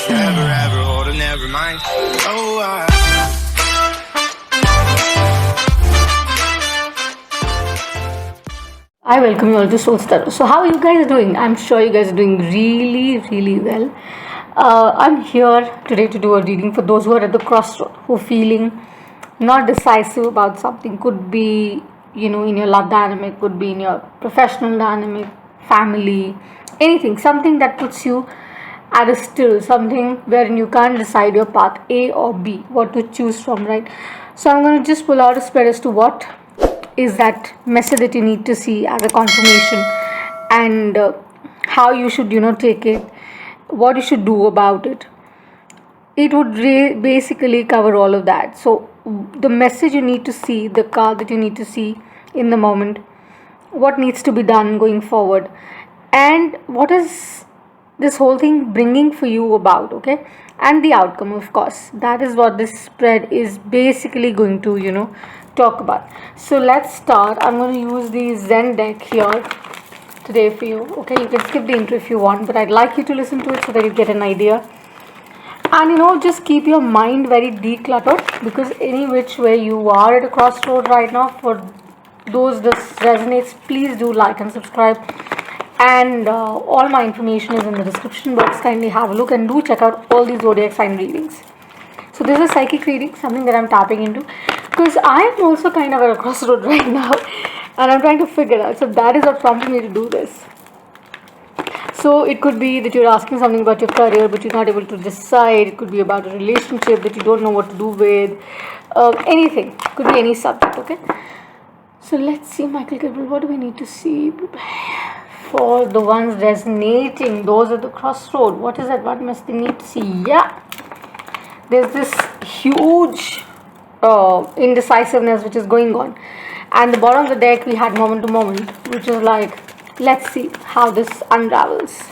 was forever, ever holding, never mind. Oh, I welcome you all to Soul Star. So, how are you guys doing? I'm sure you guys are doing really, really well. I'm here today to do a reading for those who are at the crossroad, who are feeling not decisive about something. Could be, in your love dynamic, could be in your professional dynamic, family, anything. Something that puts you at a still, something wherein you can't decide your path A or B, what to choose from, right? So, I'm going to just pull out a spread as to what is that message that you need to see as a confirmation, and how you should take it, what you should do about it. It would basically cover all of that. So the message you need to see, the card that you need to see in the moment, what needs to be done going forward, and what is this whole thing bringing for you about, okay, and the outcome, of course. That is what this spread is basically going to talk about. So let's start. I'm going to use the Zen deck here today for you. Okay, you can skip the intro if you want, but I'd like you to listen to it so that you get an idea. And just keep your mind very decluttered, because any which way you are at a crossroad right now, for those this resonates, please do like and subscribe. And all my information is in the description box. Kindly have a look and do check out all these zodiac sign readings. So this is a psychic reading, something that I'm tapping into, because I am also kind of at a crossroad right now, and I'm trying to figure it out. So that is what prompted me to do this. So it could be that you're asking something about your career, but you're not able to decide. It could be about a relationship that you don't know what to do with. Anything. Could be any subject, okay? So let's see, Michael Gabriel, what do we need to see for the ones resonating? Those at the crossroad. What is that? What must they need to see? Yeah. There's this huge indecisiveness which is going on. And the bottom of the deck, we had moment to moment, which is like, let's see how this unravels.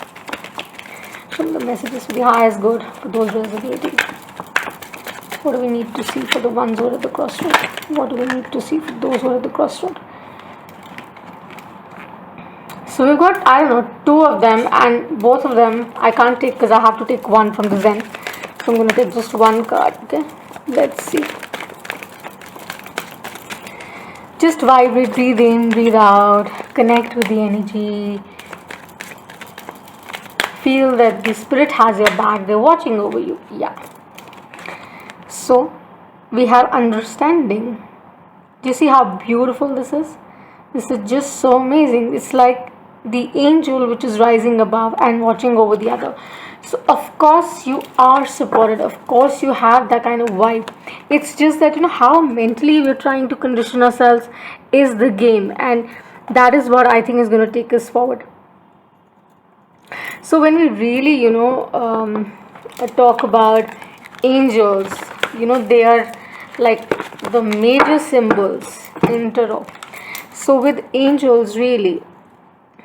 From the messages for the highest good for those resonating. What do we need to see for the ones who are at the crossroad? What do we need to see for those who are at the crossroad? So we've got, I don't know, two of them, and both of them I can't take because I have to take one from the Zen. So I'm going to take just one card, okay? Let's see. Just vibrate, breathe in, breathe out, connect with the energy. Feel that the spirit has your back, they're watching over you. Yeah. So we have understanding. Do you see how beautiful this is? This is just so amazing. It's like the angel which is rising above and watching over the other. So of course you are supported. Of course you have that kind of vibe. It's just that how mentally we're trying to condition ourselves is the game, and that is what I think is going to take us forward. So when we really talk about angels, they are like the major symbols in tarot. So with angels, really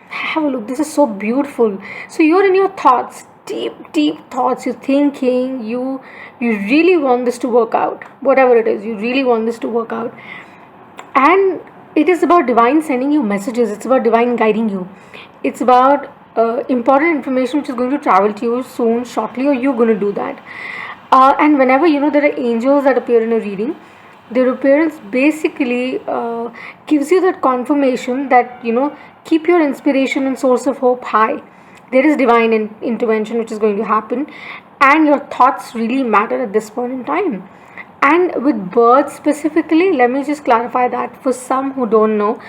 have a look. This is so beautiful. So you're in your thoughts, deep thoughts. You're thinking, you really want this to work out. Whatever it is, you really want this to work out. And it is about divine sending you messages. It's about divine guiding you. It's about important information which is going to travel to you soon, shortly, or you're going to do that. And whenever there are angels that appear in a reading, their appearance basically gives you that confirmation that keep your inspiration and source of hope high. There is divine intervention which is going to happen, and your thoughts really matter at this point in time. And with birds specifically, let me just clarify that for some who don't know,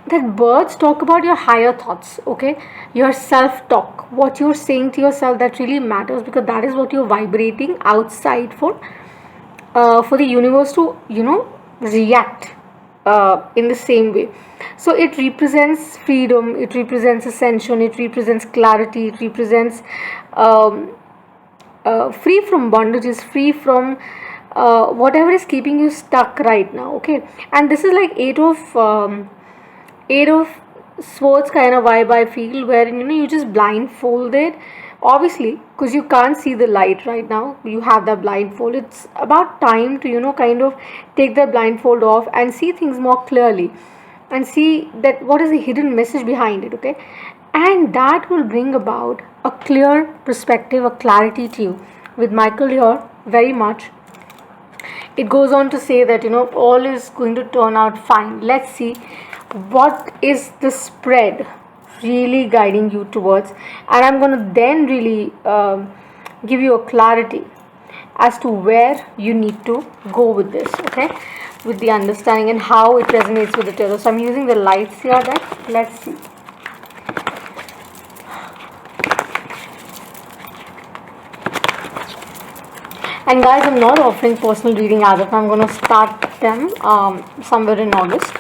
that birds talk about your higher thoughts, okay, your self-talk, what you're saying to yourself, that really matters, because that is what you're vibrating outside for the universe to react in the same way. So it represents freedom, it represents ascension, it represents clarity, it represents free from bondages, free from whatever is keeping you stuck right now, okay. And this is like eight of swords kind of vibe I feel, wherein you just blindfolded, obviously, because you can't see the light right now. You have that blindfold. It's about time to kind of take that blindfold off and see things more clearly, and see that what is the hidden message behind it, okay. and that will bring about a clear perspective, a clarity to you. With Michael here, very much. It goes on to say that all is going to turn out fine. Let's see what is the spread really guiding you towards, and I'm going to then really give you a clarity as to where you need to go with this, okay, with the understanding and how it resonates with the tarot. So I'm using the lights here. Then let's see. And guys, I'm not offering personal reading as of now. I'm going to start them somewhere in August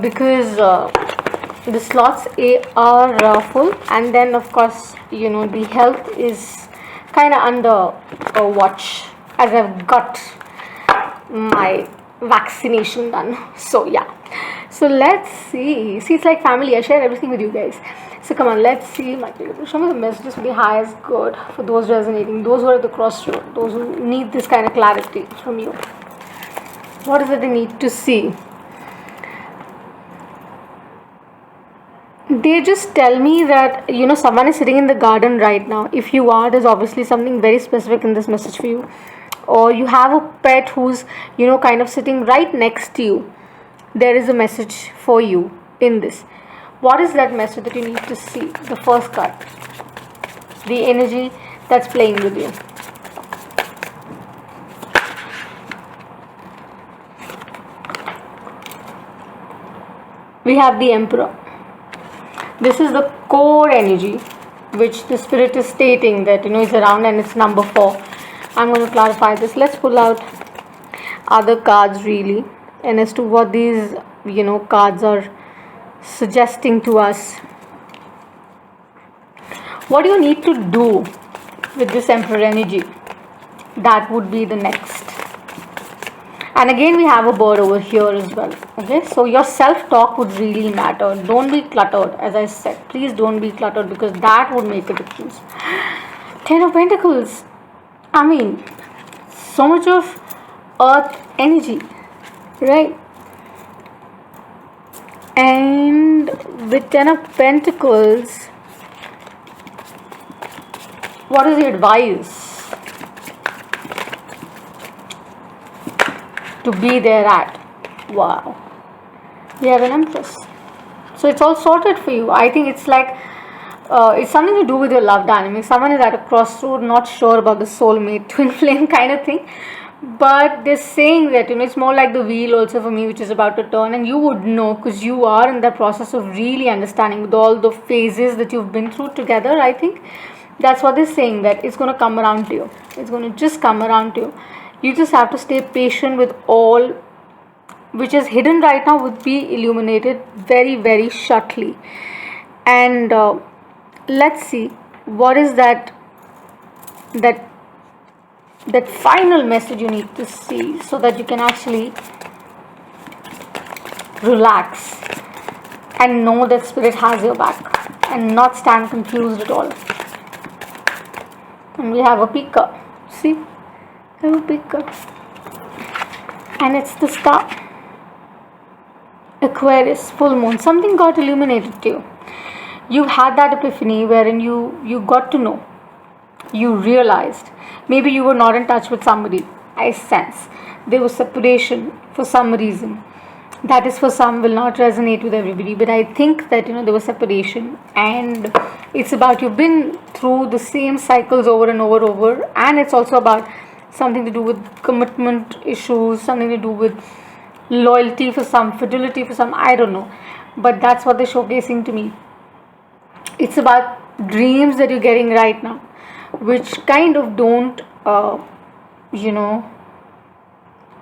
because the slots are full, and then of course the health is kind of under watch as I've got my vaccination done. So yeah, so let's see. It's like family. I share everything with you guys. So come on, let's see. Show me the messages for the highest good for those resonating, those who are at the crossroad, those who need this kind of clarity from you. What is it they need to see? They just tell me that someone is sitting in the garden right now. If you are, there's obviously something very specific in this message for you. Or you have a pet who's kind of sitting right next to you. There is a message for you in this. What is that message that you need to see? The first card. The energy that's playing with you. We have the Emperor. This is the core energy which the spirit is stating that is around, and it's number 4. I'm going to clarify this. Let's pull out other cards really, and as to what these cards are suggesting to us. What do you need to do with this Emperor energy? That would be the next. And again we have a bird over here as well. Okay, so your self-talk would really matter. Don't be cluttered, as I said. Please don't be cluttered, because that would make a difference. 10 of Pentacles. I mean, so much of earth energy, right? And with 10 of Pentacles, what is the advice to be there at? Wow. You have an Empress. So it's all sorted for you. I think it's like it's something to do with your love dynamic. Someone is at a crossroad, not sure about the soulmate, twin flame kind of thing. But they're saying that it's more like the wheel also for me, which is about to turn, and you would know because you are in the process of really understanding with all the phases that you've been through together. I think that's what they're saying, that it's going to come around to you. It's going to just come around to you. You just have to stay patient with all which is hidden right now, would be illuminated very, very subtly. And let's see what is that final message you need to see, so that you can actually relax and know that spirit has your back and not stand confused at all. And we have a picker. See, we have a picker, and it's the star. Aquarius, full moon. Something got illuminated to you. You had that epiphany wherein you got to know. You realized maybe you were not in touch with somebody. I sense there was separation for some reason. That is, for some, will not resonate with everybody, but I think that there was separation, and it's about you've been through the same cycles over and over, and it's also about something to do with commitment issues, something to do with loyalty for some, fidelity for some, I don't know, but that's what they're showcasing to me. It's about dreams that you're getting right now, which kind of don't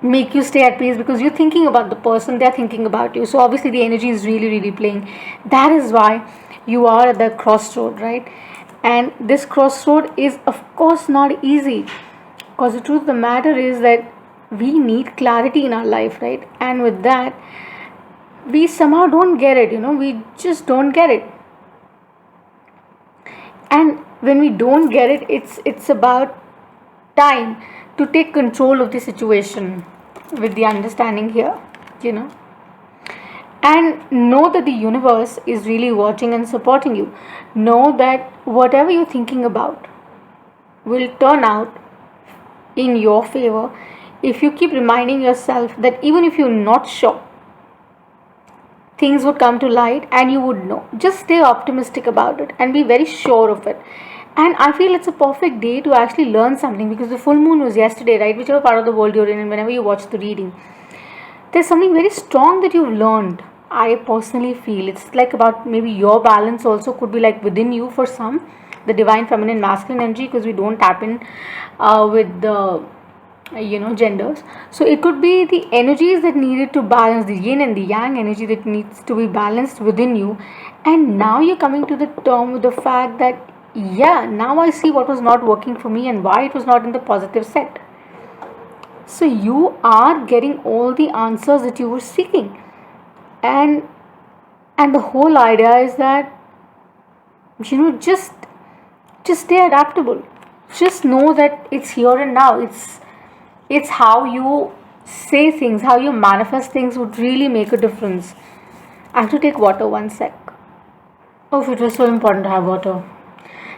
make you stay at peace, because you're thinking about the person, they're thinking about you. So obviously the energy is really, really playing. That is why you are at the crossroad, right? And this crossroad is of course not easy, because the truth of the matter is that we need clarity in our life, right? And with that, we somehow don't get it, we just don't get it. And when we don't get it, it's about time to take control of the situation with the understanding here, and know that the universe is really watching and supporting you. Know that whatever you're thinking about will turn out in your favor if you keep reminding yourself that even if you're not sure, things would come to light and you would know. Just stay optimistic about it and be very sure of it. And I feel it's a perfect day to actually learn something, because the full moon was yesterday, right? Whichever part of the world you're in, and whenever you watch the reading, there's something very strong that you've learned. I personally feel it's like about maybe your balance also could be like within you for some, the divine feminine masculine energy, because we don't tap in with the genders. So it could be the energies that needed to balance, the yin and the yang energy that needs to be balanced within you. And now you're coming to the term with the fact that, yeah, now I see what was not working for me and why it was not in the positive set. So you are getting all the answers that you were seeking. And the whole idea is that, just stay adaptable. Just know that it's here and now. It's how you say things, how you manifest things would really make a difference. I have to take water, one sec. Oh, it was so important to have water.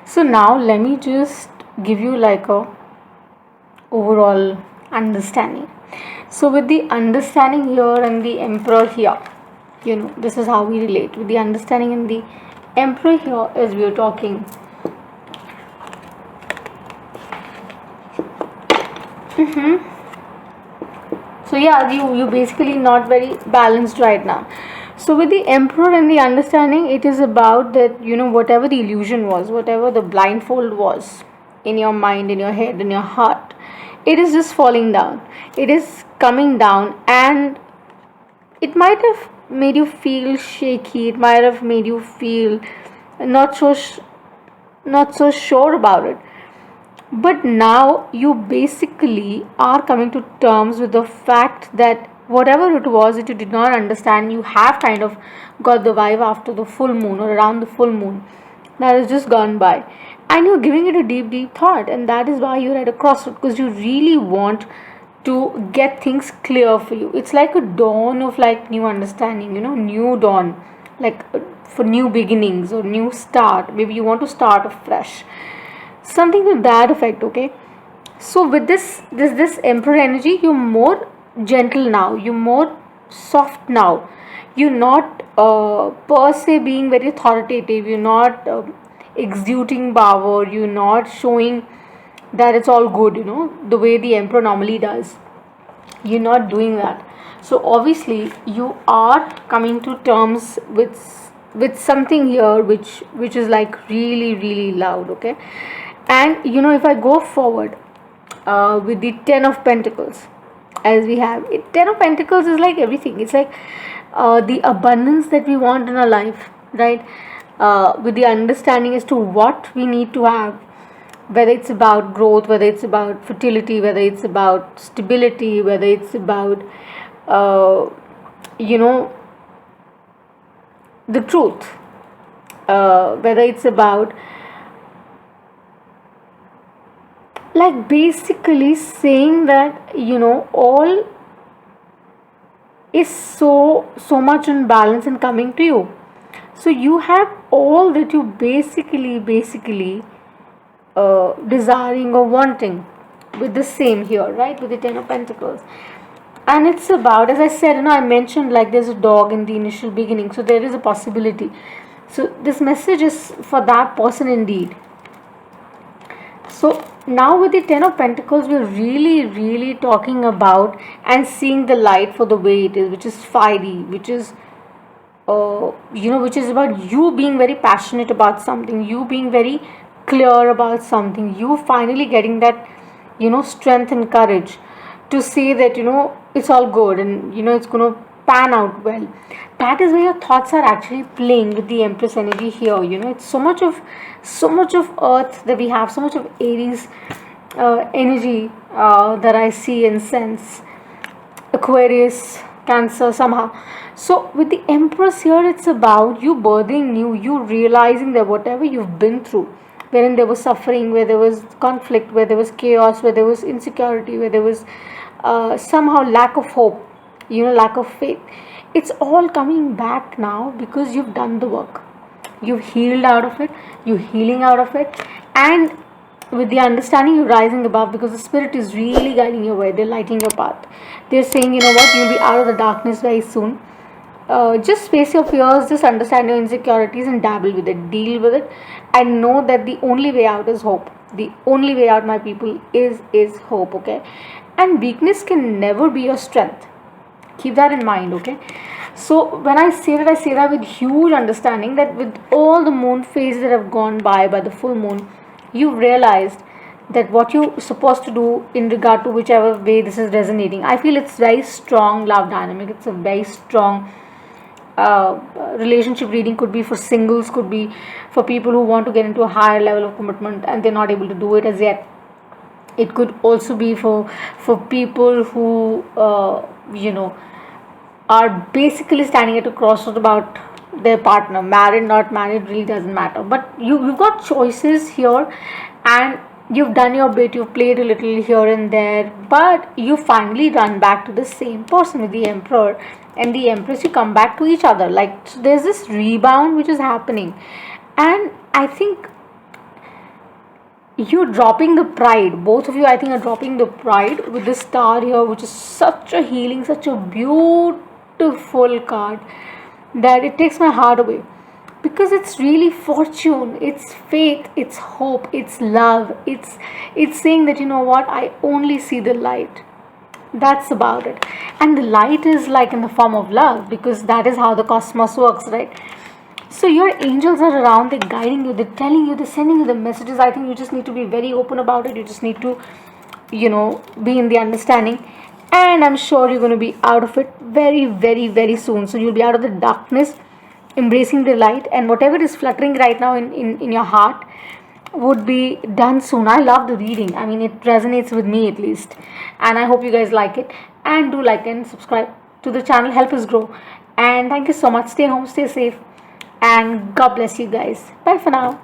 So now let me just give you like a overall understanding. So with the understanding here and the emperor here, this is how we relate. With the understanding and the emperor here, as we are talking, so yeah, you basically not very balanced right now. So with the emperor and the understanding, it is about that, whatever the illusion was, whatever the blindfold was in your mind, in your head, in your heart, it is just falling down. It is coming down, and it might have made you feel shaky. It might have made you feel not so sure about it. But now you basically are coming to terms with the fact that whatever it was that you did not understand, you have kind of got the vibe after the full moon or around the full moon that has just gone by. And you're giving it a deep, deep thought. And that is why you're at a crossroad, because you really want to get things clear for you. It's like a dawn of like new understanding, new dawn, like for new beginnings or new start. Maybe you want to start afresh. Something to that effect, okay? So with this emperor energy, you're more gentle now, you're more soft now, you're not per se being very authoritative, you're not exuding power, you're not showing that it's all good, the way the emperor normally does. You're not doing that. So obviously you are coming to terms with something here which is like really, really loud, okay? And if I go forward with the 10 of Pentacles, as we have it, 10 of Pentacles is like everything. It's like the abundance that we want in our life, right? With the understanding as to what we need to have, whether it's about growth, whether it's about fertility, whether it's about stability, whether it's about the truth, whether it's about like basically saying that all is so much in balance and coming to you. So you have all that you basically desiring or wanting with the same here, right? With the 10 of Pentacles. And it's about, as I said, I mentioned like there's a dog in the initial beginning, so there is a possibility. So this message is for that person indeed. So now with the 10 of Pentacles, we're really, really talking about and seeing the light for the way it is, which is fiery, which is which is about you being very passionate about something, you being very clear about something, you finally getting that strength and courage to say that it's all good and it's going to pan out well. That is where your thoughts are actually playing with the Empress energy here. It's so much of earth that we have, so much of Aries energy that I see and sense, Aquarius, Cancer somehow. So with the Empress here, it's about you birthing new, you realizing that whatever you've been through, wherein there was suffering, where there was conflict, where there was chaos, where there was insecurity, where there was somehow lack of hope, lack of faith, it's all coming back now because you've done the work. You've healed out of it, you're healing out of it, and with the understanding you're rising above because the spirit is really guiding your way. They're lighting your path. They're saying, you know what, you'll be out of the darkness very soon. Just face your fears, just understand your insecurities and dabble with it, deal with it, and know that the only way out is hope. The only way out, my people, is hope. Okay, and weakness can never be your strength. Keep that in mind. Okay, so when I say that with huge understanding that with all the moon phases that have gone by the full moon, you've realized that what you're supposed to do in regard to whichever way this is resonating. I feel it's very strong love dynamic. It's a very strong relationship reading. Could be for singles, could be for people who want to get into a higher level of commitment and they're not able to do it as yet. It could also be for people who are basically standing at a crossroad about their partner, married, not married, really doesn't matter. But you've got choices here, and you've done your bit, you've played a little here and there, but you finally run back to the same person with the Emperor and the Empress. You come back to each other. Like, so there's this rebound which is happening, and I think you're dropping the pride. Both of you, I think, are dropping the pride with the star here, which is such a healing, such a beautiful card that it takes my heart away, because it's really fortune, it's faith, it's hope, it's love, it's saying that, you know what, I only see the light. That's about it. And the light is like in the form of love, because that is how the cosmos works, right? So your angels are around, they're guiding you, they're telling you, they're sending you the messages. I think you just need to be very open about it. You just need to, be in the understanding. And I'm sure you're going to be out of it very, very, very soon. So you'll be out of the darkness, embracing the light, and whatever is fluttering right now in your heart would be done soon. I love the reading. I mean, it resonates with me at least. And I hope you guys like it. And do like and subscribe to the channel. Help us grow. And thank you so much. Stay home, stay safe. And God bless you guys. Bye for now.